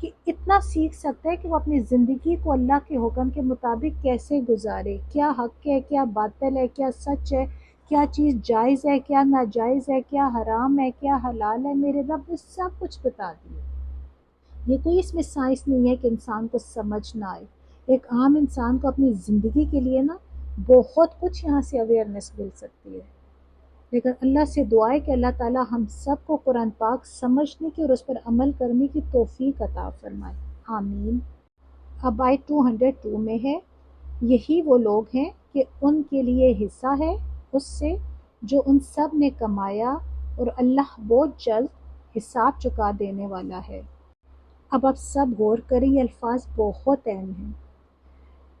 کہ اتنا سیکھ سکتا ہے کہ وہ اپنی زندگی کو اللہ کے حکم کے مطابق کیسے گزارے، کیا حق ہے، کیا باطل ہے، کیا سچ ہے، کیا چیز جائز ہے، کیا ناجائز ہے، کیا حرام ہے، کیا حلال ہے۔ میرے رب نے سب کچھ بتا دیا۔ یہ کوئی اس میں سائنس نہیں ہے کہ انسان کو سمجھ نہ آئے۔ ایک عام انسان کو اپنی زندگی کے لیے نا بہت کچھ یہاں سے اویئرنیس مل سکتی ہے، لیکن اللہ سے دعا ہے کہ اللہ تعالی ہم سب کو قرآن پاک سمجھنے کی اور اس پر عمل کرنے کی توفیق عطا فرمائے، آمین۔ اب آیت 202 میں ہے، یہی وہ لوگ ہیں کہ ان کے لیے حصہ ہے اس سے جو ان سب نے کمایا، اور اللہ بہت جلد حساب چکا دینے والا ہے۔ اب آپ سب غور کریں، یہ الفاظ بہت اہم ہیں۔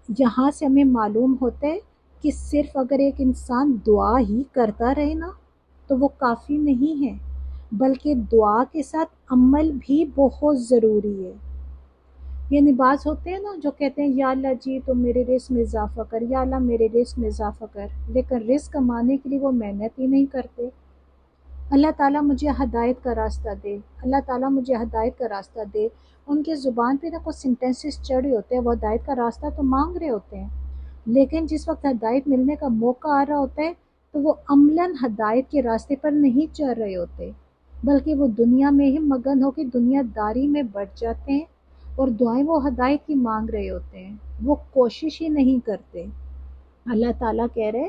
یہاں سے ہمیں معلوم ہوتا ہے کہ صرف اگر ایک انسان دعا ہی کرتا رہے نا تو وہ کافی نہیں ہے، بلکہ دعا کے ساتھ عمل بھی بہت ضروری ہے۔ یعنی بعض ہوتے ہیں نا جو کہتے ہیں یا اللہ جی تو میرے رزق میں اضافہ کر، یا اللہ میرے رزق میں اضافہ کر، لیکن رزق کمانے کے لیے وہ محنت ہی نہیں کرتے۔ اللہ تعالیٰ مجھے ہدایت کا راستہ دے، اللہ تعالیٰ مجھے ہدایت کا راستہ دے۔ ان کے زبان پہ نہ کچھ سینٹینسز چڑھے ہوتے ہیں، وہ ہدایت کا راستہ تو مانگ رہے ہوتے ہیں، لیکن جس وقت ہدایت ملنے کا موقع آ رہا ہوتا ہے تو وہ عملاً ہدایت کے راستے پر نہیں چل رہے ہوتے، بلکہ وہ دنیا میں ہی مگن ہو کے دنیا داری میں بڑھ جاتے ہیں، اور دعائیں وہ ہدایت کی مانگ رہے ہوتے ہیں، وہ کوشش ہی نہیں کرتے۔ اللہ تعالیٰ کہہ رہے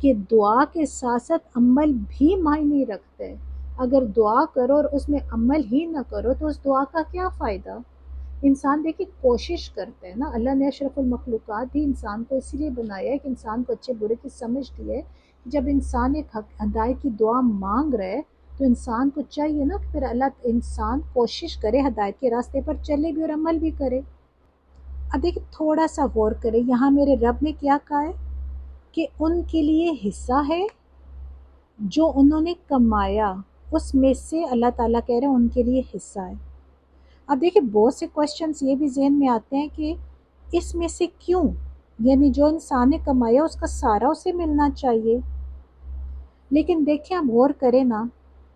کہ دعا کے ساتھ ساتھ عمل بھی معنی رکھتا ہے۔ اگر دعا کرو اور اس میں عمل ہی نہ کرو تو اس دعا کا کیا فائدہ؟ انسان دیکھیں کوشش کرتا ہے نا، اللہ نے اشرف المخلوقات ہی انسان کو اسی لیے بنایا ہے کہ انسان کو اچھے برے کی سمجھ دی ہے۔ جب انسان ایک ہدایت کی دعا مانگ رہا ہے تو انسان کو چاہیے نا کہ پھر اللہ انسان کوشش کرے، ہدایت کے راستے پر چلے بھی اور عمل بھی کرے۔ اب دیکھیں تھوڑا سا غور کرے، یہاں میرے رب نے کیا کہا ہے کہ ان کے لیے حصہ ہے جو انہوں نے کمایا، اس میں سے اللہ تعالیٰ کہہ رہے ہیں ان کے لیے حصہ ہے۔ اب دیکھیں بہت سے کوشچنس یہ بھی ذہن میں آتے ہیں کہ اس میں سے کیوں، یعنی جو انسان نے کمایا اس کا سارا اسے ملنا چاہیے، لیکن دیکھیں آپ غور کریں نا،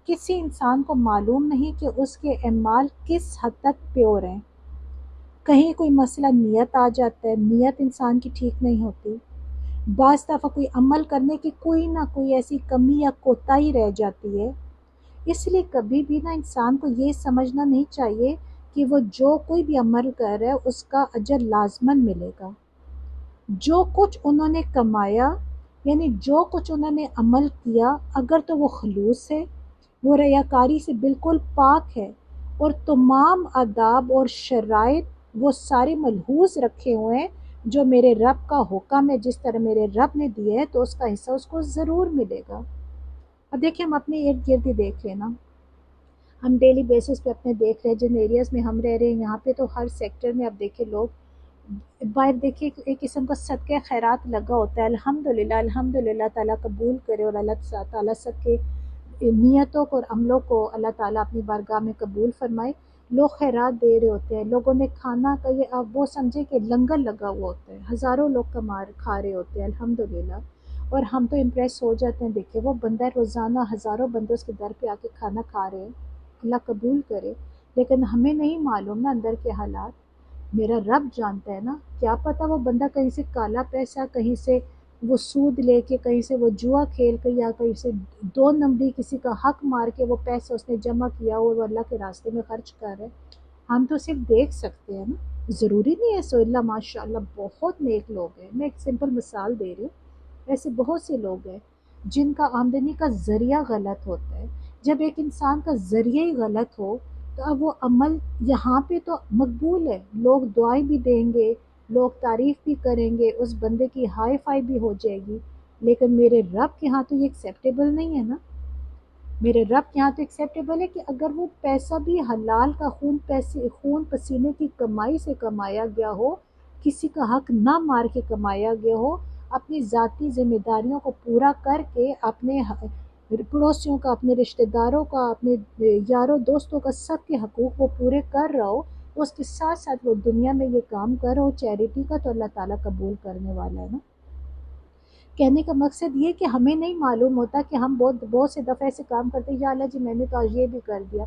کسی انسان کو معلوم نہیں کہ اس کے اعمال کس حد تک پیور ہیں۔ کہیں کوئی مسئلہ نیت آ جاتا ہے، نیت انسان کی ٹھیک نہیں ہوتی، بعض دفعہ کوئی عمل کرنے کی کوئی نہ کوئی ایسی کمی یا کوتاہی رہ جاتی ہے۔ اس لیے کبھی بھی نا انسان کو یہ سمجھنا نہیں چاہیے کہ وہ جو کوئی بھی عمل کر رہا ہے اس کا اجر لازماً ملے گا۔ جو کچھ انہوں نے کمایا، یعنی جو کچھ انہوں نے عمل کیا، اگر تو وہ خلوص ہے، وہ ریاکاری سے بالکل پاک ہے، اور تمام آداب اور شرائط وہ سارے ملحوظ رکھے ہوئے ہیں جو میرے رب کا حکم ہے، جس طرح میرے رب نے دیا ہے، تو اس کا حصہ اس کو ضرور ملے گا۔ اب دیکھیں ہم اپنے ارد گرد ہی دیکھ لینا، ہم ڈیلی بیسس پہ اپنے دیکھ رہے ہیں جن ایریاز میں ہم رہ رہے ہیں یہاں پہ تو ہر سیکٹر میں اب دیکھیں لوگ باہر دیکھیں ایک قسم کا صدقہ خیرات لگا ہوتا ہے۔ الحمدللہ الحمدللہ، تعالیٰ قبول کرے، اور اللہ تعالیٰ سب کے نیتوں کو اور عملوں کو اللہ تعالیٰ اپنی بارگاہ میں قبول فرمائے۔ لوگ خیرات دے رہے ہوتے ہیں، لوگوں نے کھانا کا یہ اب وہ سمجھے کہ لنگر لگا ہوا ہوتا ہے، ہزاروں لوگ کھا رہے ہوتے ہیں الحمدللہ، اور ہم تو امپریس ہو جاتے ہیں، دیکھیں وہ بندہ روزانہ ہزاروں بندے اس کے در پہ آ کے کھانا کھا رہے ہیں، اللہ قبول کرے، لیکن ہمیں نہیں معلوم نا اندر کے حالات، میرا رب جانتا ہے نا، کیا پتہ وہ بندہ کہیں سے کالا پیسہ، کہیں سے وہ سود لے کے، کہیں سے وہ جوا کھیل کے، یا کہیں سے دو نمبری کسی کا حق مار کے وہ پیسہ اس نے جمع کیا اور وہ اللہ کے راستے میں خرچ کر رہے۔ ہم تو صرف دیکھ سکتے ہیں نا، ضروری نہیں ہے سو اللہ ماشاء اللہ بہت نیک لوگ ہیں، میں ایک سمپل مثال دے رہی ہوں، ایسے بہت سے لوگ ہیں جن کا آمدنی کا ذریعہ غلط ہوتا ہے۔ جب ایک انسان کا ذریعہ ہی غلط ہو تو اب وہ عمل یہاں پہ تو مقبول ہے، لوگ دعائیں بھی دیں گے، لوگ تعریف بھی کریں گے، اس بندے کی ہائی فائی بھی ہو جائے گی، لیکن میرے رب کے ہاں تو یہ ایکسیپٹیبل نہیں ہے نا۔ میرے رب کے ہاں تو ایکسیپٹیبل ہے کہ اگر وہ پیسہ بھی حلال کا خون پسینے کی کمائی سے کمایا گیا ہو، کسی کا حق نہ مار کے کمایا گیا ہو، اپنی ذاتی ذمہ داریوں کو پورا کر کے اپنے پڑوسیوں کا، اپنے رشتہ داروں کا، اپنے یاروں دوستوں کا، سب کے حقوق وہ پورے کر رہا ہو، اس کے ساتھ ساتھ وہ دنیا میں یہ کام کر رہا ہو چیریٹی کا، تو اللہ تعالیٰ قبول کرنے والا ہے نا۔ کہنے کا مقصد یہ کہ ہمیں نہیں معلوم ہوتا کہ ہم بہت سے دفعہ ایسے کام کرتے ہیں، یا اللہ جی میں نے تو آج یہ بھی کر دیا،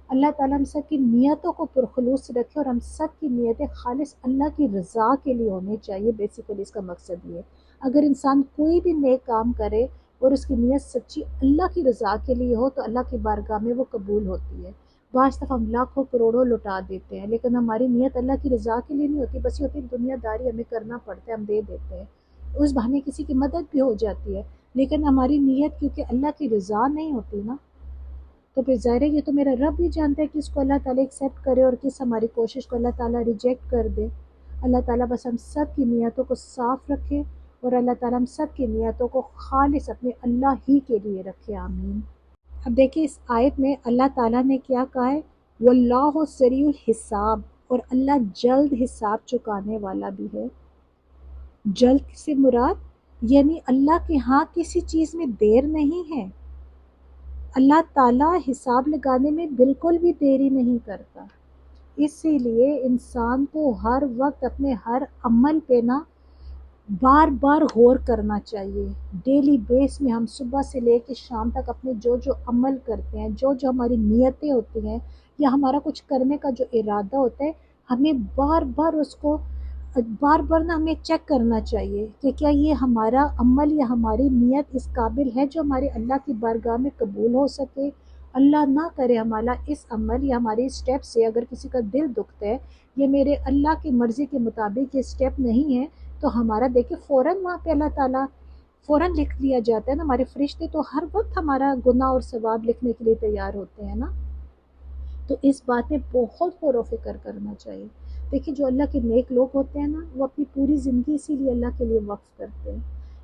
اللہ تعالیٰ ہم سب کی نیتوں کو پرخلوص رکھے اور ہم سب کی نیتیں خالص اللہ کی رضا کے لیے ہونی چاہیے. بیسیکلی اس کا مقصد یہ ہے اگر انسان کوئی بھی نیک کام کرے اور اس کی نیت سچی اللہ کی رضا کے لیے ہو تو اللہ کی بارگاہ میں وہ قبول ہوتی ہے. بعض دفعہ ہم لاکھوں کروڑوں لٹا دیتے ہیں لیکن ہماری نیت اللہ کی رضا کے لیے نہیں ہوتی، بس یہ ہوتی ہے دنیا داری ہمیں کرنا پڑتا ہے، ہم دے دیتے ہیں، اس بہانے کسی کی مدد بھی ہو جاتی ہے، لیکن ہماری نیت کیونکہ اللہ کی رضا نہیں ہوتی نا، تو پھر ظاہر ہے یہ تو میرا رب بھی جانتا ہے کہ اس کو اللہ تعالیٰ ایکسیپٹ کرے اور کس ہماری کوشش کو اللہ تعالیٰ ریجیکٹ کر دے. اللہ تعالیٰ بس ہم سب کی نیتوں کو صاف رکھے اور اللہ تعالیٰ ہم سب کی نیتوں کو خالص اپنے اللہ ہی کے لیے رکھے. آمین. اب دیکھیں اس آیت میں اللہ تعالیٰ نے کیا کہا ہے، واللہ سریع الحساب، اور اللہ جلد حساب چکانے والا بھی ہے. جلد سے مراد یعنی اللہ کے ہاں کسی چیز میں دیر نہیں ہے. اللہ تعالیٰ حساب لگانے میں بالکل بھی دیری نہیں کرتا. اسی لیے انسان کو ہر وقت اپنے ہر عمل پہ نا بار بار غور کرنا چاہیے. ڈیلی بیس میں ہم صبح سے لے کے شام تک اپنے جو جو عمل کرتے ہیں، جو جو ہماری نیتیں ہوتی ہیں یا ہمارا کچھ کرنے کا جو ارادہ ہوتا ہے، ہمیں بار بار اس کو بار بار نا ہمیں چیک کرنا چاہیے کہ کیا یہ ہمارا عمل یا ہماری نیت اس قابل ہے جو ہمارے اللہ کی بارگاہ میں قبول ہو سکے. اللہ نہ کرے ہمارا اس عمل یا ہمارے اس سٹیپ سے اگر کسی کا دل دکھتا ہے یہ میرے اللہ کی مرضی کے مطابق یہ سٹیپ نہیں ہے تو ہمارا دیکھیں فوراً وہاں پہ اللہ تعالیٰ فوراً لکھ لیا جاتا ہے نا. ہمارے فرشتے تو ہر وقت ہمارا گناہ اور ثواب لکھنے کے لیے تیار ہوتے ہیں نا. تو اس بات میں بہت غور و فکر کرنا چاہیے. دیکھیں جو اللہ کے نیک لوگ ہوتے ہیں نا وہ اپنی پوری زندگی اسی لیے اللہ کے لیے وقف کرتے ہیں.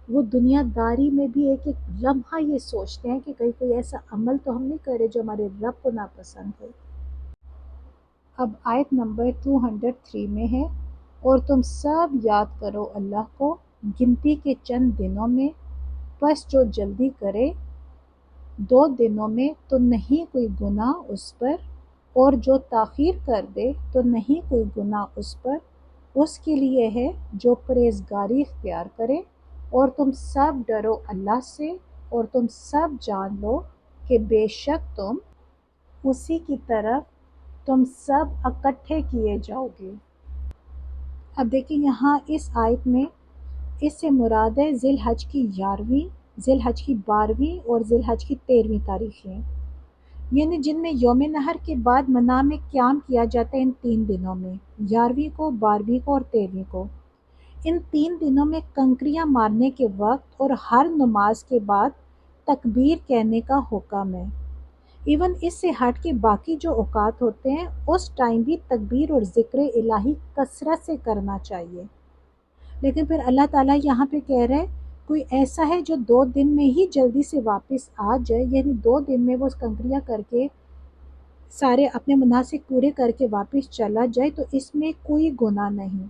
وہ دنیا داری میں بھی ایک ایک لمحہ یہ سوچتے ہیں کہ کہیں کوئی ایسا عمل تو ہم نہیں کرے جو ہمارے رب کو ناپسند ہو. اب آیت نمبر 203 میں ہے، اور تم سب یاد کرو اللہ کو گنتی کے چند دنوں میں، پس جو جلدی کرے 2 دنوں میں تو نہیں کوئی گناہ اس پر، اور جو تاخیر کر دے تو نہیں کوئی گناہ اس پر. اس کے لیے ہے جو پرہیزگاری اختیار کرے. اور تم سب ڈرو اللہ سے، اور تم سب جان لو کہ بے شک تم اسی کی طرف تم سب اکٹھے کیے جاؤ گے. اب دیکھیں یہاں اس آیت میں اس سے مراد ہے ذی الحج کی 11ویں، ذی الحج کی 12ویں اور ذی الحج کی 13ویں تاریخیں، یعنی جن میں یوم نحر کے بعد منا میں قیام کیا جاتا ہے ان 3 دنوں میں، 11ویں کو، 12ویں کو اور 13ویں کو. ان 3 دنوں میں کنکریاں مارنے کے وقت اور ہر نماز کے بعد تکبیر کہنے کا حکم ہے. ایون اس سے ہٹ کے باقی جو اوقات ہوتے ہیں اس ٹائم بھی تکبیر اور ذکر الہی کثرت سے کرنا چاہیے. لیکن پھر اللہ تعالیٰ یہاں پہ کہہ رہے کوئی ایسا ہے جو 2 دن میں ہی جلدی سے واپس آ جائے، یعنی 2 دن میں وہ کنکریاں کر کے سارے اپنے مناسک پورے کر کے واپس چلا جائے تو اس میں کوئی گناہ نہیں.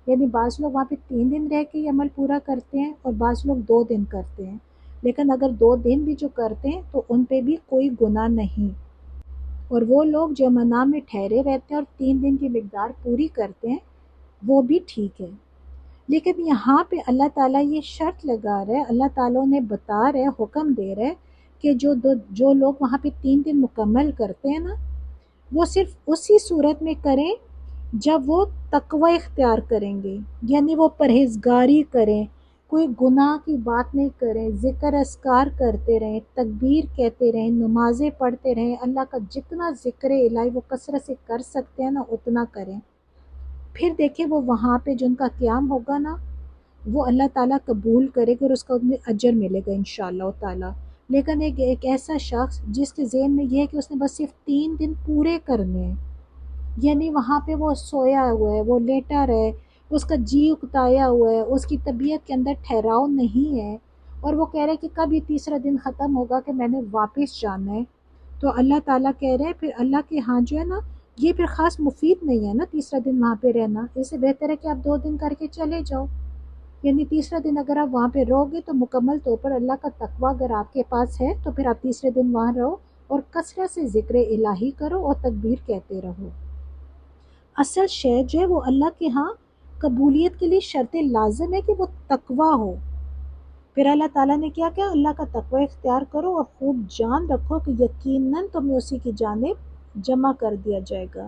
یعنی بعض لوگ وہاں پہ 3 دن رہ کے یہ عمل پورا کرتے ہیں اور بعض لوگ 2 دن کرتے ہیں، لیکن اگر 2 دن بھی جو کرتے ہیں تو ان پہ بھی کوئی گناہ نہیں. اور وہ لوگ جو منا میں ٹھہرے رہتے ہیں اور 3 دن کی مقدار پوری کرتے ہیں وہ بھی ٹھیک ہے. لیکن یہاں پہ اللہ تعالیٰ یہ شرط لگا رہا ہے، اللہ تعالیٰ نے بتا رہے ہیں، حکم دے رہے کہ جو لوگ وہاں پہ 3 دن مکمل کرتے ہیں نا وہ صرف اسی صورت میں کریں جب وہ تقوی اختیار کریں گے، یعنی وہ پرہیزگاری کریں، کوئی گناہ کی بات نہیں کریں، ذکر اذکار کرتے رہیں، تکبیر کہتے رہیں، نمازیں پڑھتے رہیں، اللہ کا جتنا ذکر الہی وہ کثرت سے کر سکتے ہیں نا اتنا کریں. پھر دیکھیں وہ وہاں پہ جو ان کا قیام ہوگا نا وہ اللہ تعالیٰ قبول کرے گا اور اس کا انہیں اجر ملے گا انشاءاللہ تعالیٰ. لیکن ایک ایسا شخص جس کے ذہن میں یہ ہے کہ اس نے بس صرف 3 دن پورے کرنے ہیں، یعنی وہاں پہ وہ سویا ہوا ہے، وہ لیٹا رہے، اس کا جی اکتایا ہوا ہے، اس کی طبیعت کے اندر ٹھہراؤ نہیں ہے، اور وہ کہہ رہے کہ کب یہ تیسرا دن ختم ہوگا کہ میں نے واپس جانا ہے، تو اللہ تعالیٰ کہہ رہے ہیں پھر اللہ کے ہاں جو ہے نا یہ پھر خاص مفید نہیں ہے نا تیسرا دن وہاں پہ رہنا. اس سے بہتر ہے کہ آپ 2 دن کر کے چلے جاؤ. یعنی تیسرا دن اگر آپ وہاں پہ رہو گے تو مکمل طور پر اللہ کا تقویٰ اگر آپ کے پاس ہے تو پھر آپ تیسرے دن وہاں رہو اور کثرت سے ذکر الہی کرو اور تکبیر کہتے رہو. اصل شے جو ہے وہ اللہ کے ہاں قبولیت کے لیے شرط لازم ہے کہ وہ تقویٰ ہو. پھر اللہ تعالیٰ نے کیا اللہ کا تقویٰ اختیار کرو اور خوب جان رکھو کہ یقیناً تمہیں اسی کی جانب جمع کر دیا جائے گا۔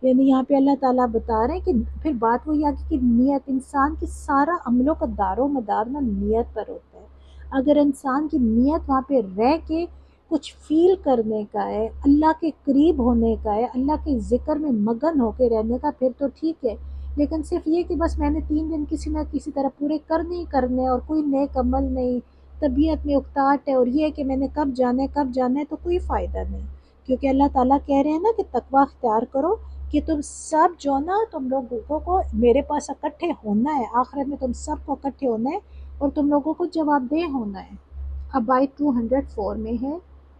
یعنی یہاں پہ اللہ تعالیٰ بتا رہے ہیں کہ پھر بات وہی آگے کہ نیت، انسان کی سارا عملوں کا دار و مدار نا نیت پر ہوتا ہے۔ اگر انسان کی نیت وہاں پہ رہ کے کچھ فیل کرنے کا ہے، اللہ کے قریب ہونے کا ہے، اللہ کے ذکر میں مگن ہو کے رہنے کا، پھر تو ٹھیک ہے۔ لیکن صرف یہ کہ بس میں نے 3 دن کسی نہ کسی طرح پورے کرنے ہی کرنے اور کوئی نیک عمل نہیں، طبیعت میں اکتاہٹ ہے اور یہ کہ میں نے کب جانا ہے، تو کوئی فائدہ نہیں۔ کیونکہ اللہ تعالیٰ کہہ رہے ہیں نا کہ تقویٰ اختیار کرو، کہ تم سب جو نا تم لوگوں کو میرے پاس اکٹھے ہونا ہے، آخرت میں تم سب کو اکٹھے ہونا ہے اور تم لوگوں کو جواب دہ ہونا ہے۔ اب آیت 204 میں ہے،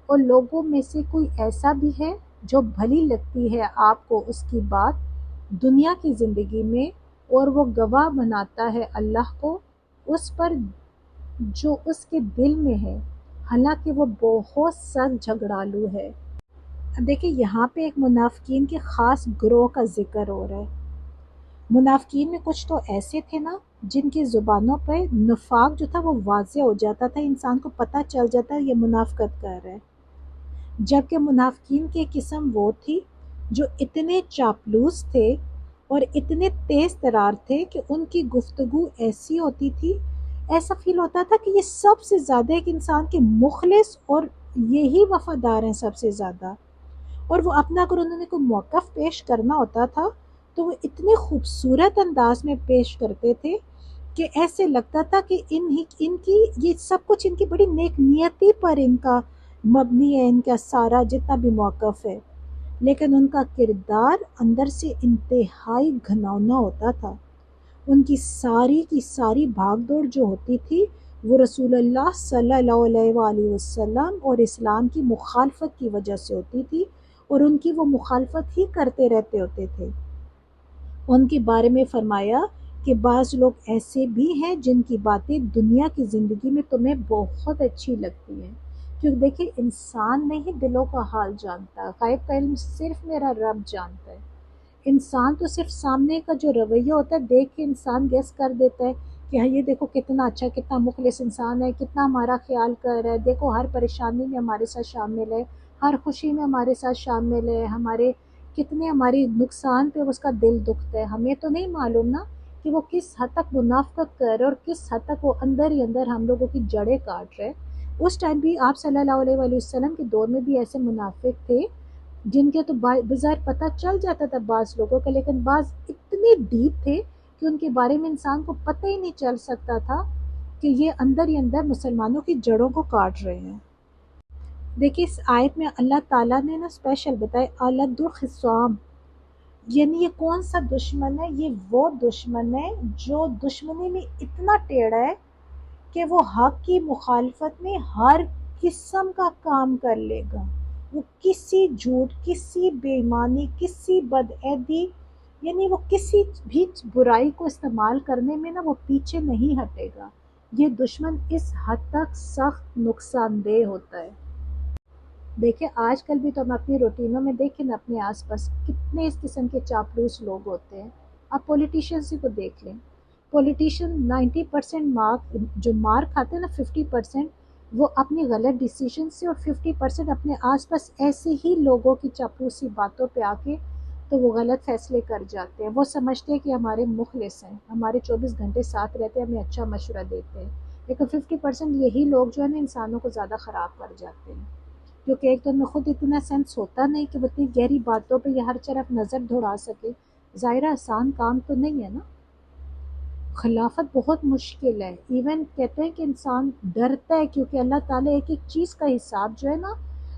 اور لوگوں میں سے کوئی ایسا بھی ہے جو بھلی لگتی ہے آپ کو اس کی بات دنیا کی زندگی میں، اور وہ گواہ بناتا ہے اللہ کو اس پر جو اس کے دل میں ہے، حالانکہ وہ بہت سخت جھگڑالو ہے۔ اب دیکھیں یہاں پہ ایک منافقین کے خاص گروہ کا ذکر ہو رہا ہے۔ منافقین میں کچھ تو ایسے تھے نا جن کی زبانوں پہ نفاق جو تھا وہ واضح ہو جاتا تھا، انسان کو پتہ چل جاتا ہے یہ منافقت کر رہا ہے۔ جبکہ منافقین کی قسم وہ تھی جو اتنے چاپلوس تھے اور اتنے تیز ترار تھے کہ ان کی گفتگو ایسی ہوتی تھی، ایسا فیل ہوتا تھا کہ یہ سب سے زیادہ ایک انسان کے مخلص اور یہی وفادار ہیں سب سے زیادہ۔ اور وہ اپنا اگر انہوں نے کوئی موقف پیش کرنا ہوتا تھا تو وہ اتنے خوبصورت انداز میں پیش کرتے تھے کہ ایسے لگتا تھا کہ ان کی یہ سب کچھ ان کی بڑی نیک نیتی پر ان کا مبنی ہے، ان کا سارا جتنا بھی موقف ہے۔ لیکن ان کا کردار اندر سے انتہائی گھناؤنا ہوتا تھا۔ ان کی ساری بھاگ دوڑ جو ہوتی تھی وہ رسول اللہ صلی اللہ علیہ وآلہ وسلم اور اسلام کی مخالفت کی وجہ سے ہوتی تھی، اور ان کی وہ مخالفت ہی کرتے رہتے ہوتے تھے۔ ان کے بارے میں فرمایا کہ بعض لوگ ایسے بھی ہیں جن کی باتیں دنیا کی زندگی میں تمہیں بہت اچھی لگتی ہیں، کیونکہ دیکھیں انسان نہیں دلوں کا حال جانتا، غیب کا علم صرف میرا رب جانتا ہے۔ انسان تو صرف سامنے کا جو رویہ ہوتا ہے دیکھ کے انسان گیس کر دیتا ہے کہ ہاں یہ دیکھو کتنا اچھا، کتنا مخلص انسان ہے، کتنا ہمارا خیال کر رہا ہے، دیکھو ہر پریشانی میں ہمارے ساتھ شامل ہے، ہر خوشی میں ہمارے ساتھ شامل ہے، ہمارے کتنے ہماری نقصان پہ اس کا دل دکھتا ہے۔ ہمیں تو نہیں معلوم نا کہ وہ کس حد تک منافقت کر رہے اور کس حد تک وہ اندر ہی اندر ہم لوگوں کی جڑیں کاٹ رہے۔ اس ٹائم بھی آپ صلی اللہ علیہ وآلہ وسلم کے دور میں بھی ایسے منافق تھے جن کے تو بظاہر پتہ چل جاتا تھا بعض لوگوں کا، لیکن بعض اتنے ڈیپ تھے کہ ان کے بارے میں انسان کو پتہ ہی نہیں چل سکتا تھا کہ یہ اندر ہی اندر مسلمانوں کی جڑوں کو کاٹ رہے ہیں۔ دیکھیے اس آیت میں اللہ تعالیٰ نے نا اسپیشل بتایا الد الخصام، یعنی یہ کون سا دشمن ہے؟ یہ وہ دشمن ہے جو دشمنی میں اتنا ٹیڑھا ہے کہ وہ حق کی مخالفت میں ہر قسم کا کام کر لے گا۔ وہ کسی جھوٹ، کسی بے ایمانی، کسی بدعہدی، یعنی وہ کسی بھی برائی کو استعمال کرنے میں نا وہ پیچھے نہیں ہٹے گا۔ یہ دشمن اس حد تک سخت نقصان دہ ہوتا ہے۔ دیکھیں آج کل بھی تو ہم اپنی روٹینوں میں دیکھیں نا، اپنے آس پاس کتنے اس قسم کے چاپلوس لوگ ہوتے ہیں۔ آپ پولیٹیشینس کو دیکھ لیں، پولیٹیشین 90% مارک جو مارک کھاتے ہیں نا، 50% وہ اپنی غلط ڈیسیجن سے اور 50% اپنے آس پاس ایسے ہی لوگوں کی چاپلوسی باتوں پہ آ کے تو وہ غلط فیصلے کر جاتے ہیں۔ وہ سمجھتے ہیں کہ ہمارے مخلص ہیں، ہمارے 24 گھنٹے ساتھ رہتے ہیں، ہمیں اچھا مشورہ دیتے ہیں، لیکن 50% یہی لوگ جو ہے نا انسانوں کو زیادہ خراب کر جاتے ہیں، کیونکہ ایک تو ان میں خود اتنا سینس ہوتا نہیں کہ وہ اتنی گہری باتوں پہ یہ ہر طرف نظر دوڑا سکے۔ ظاہرہ آسان کام تو نہیں ہے نا، خلافت بہت مشکل ہے۔ ایون کہتے ہیں کہ انسان ڈرتا ہے کیونکہ اللہ تعالیٰ ایک ایک چیز کا حساب جو ہے نا،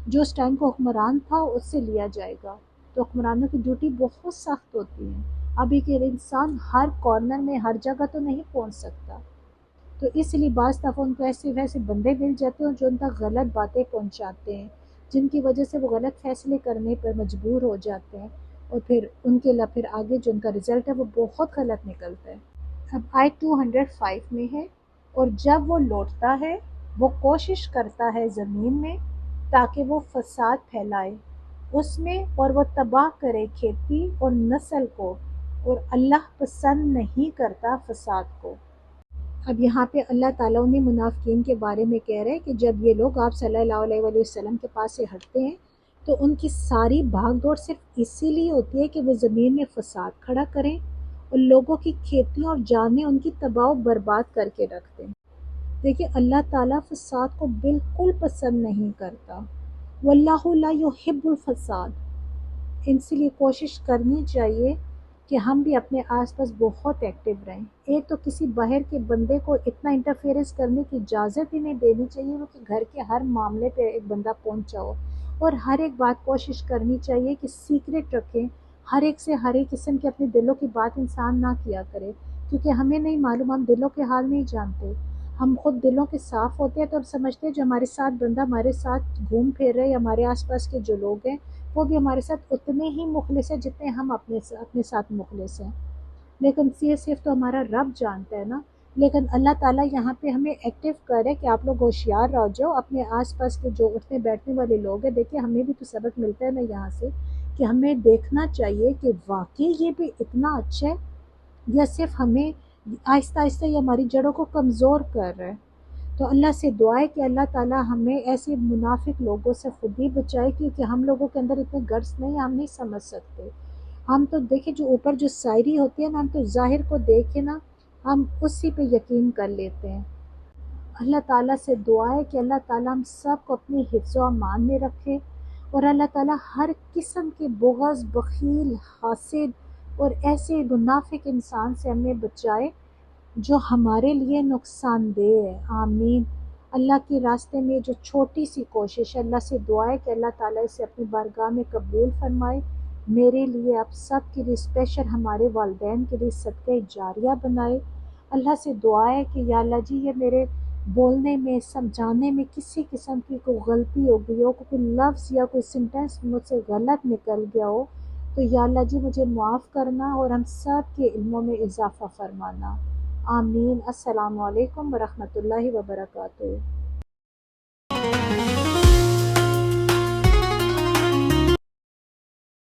جو اس ٹائم کو حکمران تھا اس سے لیا جائے گا، تو حکمرانوں کی ڈیوٹی بہت سخت ہوتی ہے۔ اب ایک انسان ہر کارنر میں ہر جگہ تو نہیں پہنچ سکتا، تو اس لیے بعض دفعہ ان کو ایسے ویسے بندے مل جاتے ہیں جو ان تک غلط باتیں پہنچاتے ہیں، جن کی وجہ سے وہ غلط فیصلے کرنے پر مجبور ہو جاتے ہیں، اور پھر ان کے پھر آگے جو ان کا رزلٹ ہے وہ بہت غلط نکلتا ہے۔ اب آیت 205 میں ہے، اور جب وہ لوٹتا ہے وہ کوشش کرتا ہے زمین میں تاکہ وہ فساد پھیلائے اس میں، اور وہ تباہ کرے کھیتی اور نسل کو، اور اللہ پسند نہیں کرتا فساد کو۔ اب یہاں پہ اللہ تعالیٰ انہیں منافقین کے بارے میں کہہ رہے ہیں کہ جب یہ لوگ آپ صلی اللہ علیہ وآلہ وسلم کے پاس سے ہٹتے ہیں تو ان کی ساری بھاگ دوڑ صرف اسی لیے ہوتی ہے کہ وہ زمین میں فساد کھڑا کریں اور لوگوں کی کھیتیاں اور جانیں ان کی تباہ و برباد کر کے رکھ دیں۔ دیکھیے اللہ تعالیٰ فساد کو بالکل پسند نہیں کرتا، واللہ لا یحب الفساد۔ اس لیے کوشش کرنی چاہیے کہ ہم بھی اپنے آس پاس بہت ایکٹیو رہیں۔ ایک تو کسی باہر کے بندے کو اتنا انٹرفیئرنس کرنے کی اجازت ہی نہیں دینی چاہیے وہ کہ گھر کے ہر معاملے پہ ایک بندہ پہنچا ہو، اور ہر ایک بات کوشش کرنی چاہیے کہ سیکرٹ رکھیں، ہر ایک سے ہر ایک قسم کے اپنے دلوں کی بات انسان نہ کیا کرے، کیونکہ ہمیں نہیں معلوم، ہم دلوں کے حال نہیں جانتے۔ ہم خود دلوں کے صاف ہوتے ہیں تو ہم سمجھتے ہیں جو ہمارے ساتھ بندہ ہمارے ساتھ گھوم پھر رہے، ہمارے آس پاس کے جو لوگ ہیں وہ بھی ہمارے ساتھ اتنے ہی مخلص ہیں جتنے ہم اپنے ساتھ مخلص ہیں، لیکن یہ صرف تو ہمارا رب جانتا ہے نا۔ لیکن اللہ تعالیٰ یہاں پہ ہمیں ایکٹیو کرے کہ آپ لوگ ہوشیار رہ جاؤ، اپنے آس پاس کے جو اٹھنے بیٹھنے والے لوگ ہیں، دیکھیں ہمیں بھی تو سبق ملتا ہے نا یہاں سے، کہ ہمیں دیکھنا چاہیے کہ واقعی یہ بھی اتنا اچھا ہے یا صرف ہمیں آہستہ آہستہ یہ ہماری جڑوں کو کمزور کر رہا ہے۔ تو اللہ سے دعا ہے کہ اللہ تعالیٰ ہمیں ایسے منافق لوگوں سے خود ہی بچائے، کیونکہ ہم لوگوں کے اندر اتنے گٹس نہیں، ہم نہیں سمجھ سکتے۔ ہم تو دیکھیں جو اوپر جو شاعری ہوتی ہے نا، ہم تو ظاہر کو دیکھیں نا، ہم اسی پہ یقین کر لیتے ہیں۔ اللہ تعالیٰ سے دعا ہے کہ اللہ تعالیٰ ہم سب کو اپنی حفظ و امان میں رکھے، اور اللہ تعالیٰ ہر قسم کے بغض، بخیل، حاسد اور ایسے منافق انسان سے ہمیں بچائے جو ہمارے لیے نقصان دہ ہے۔ آمین۔ اللہ کے راستے میں جو چھوٹی سی کوشش ہے، اللہ سے دعا ہے کہ اللہ تعالیٰ اسے اپنی بارگاہ میں قبول فرمائے، میرے لیے، آپ سب کے لیے، اسپیشل ہمارے والدین کے لیے صدقہ جاریہ بنائے۔ اللہ سے دعا ہے کہ یا اللہ جی یہ میرے بولنے میں، سمجھانے میں کسی قسم کی کوئی غلطی ہو گئی ہو، کوئی لفظ یا کوئی سینٹنس مجھ سے غلط نکل گیا ہو، تو یا اللہ جی مجھے معاف کرنا اور ہم سب کے علموں میں اضافہ فرمانا۔ آمین۔ السلام علیکم ورحمۃ اللہ وبرکاتہ۔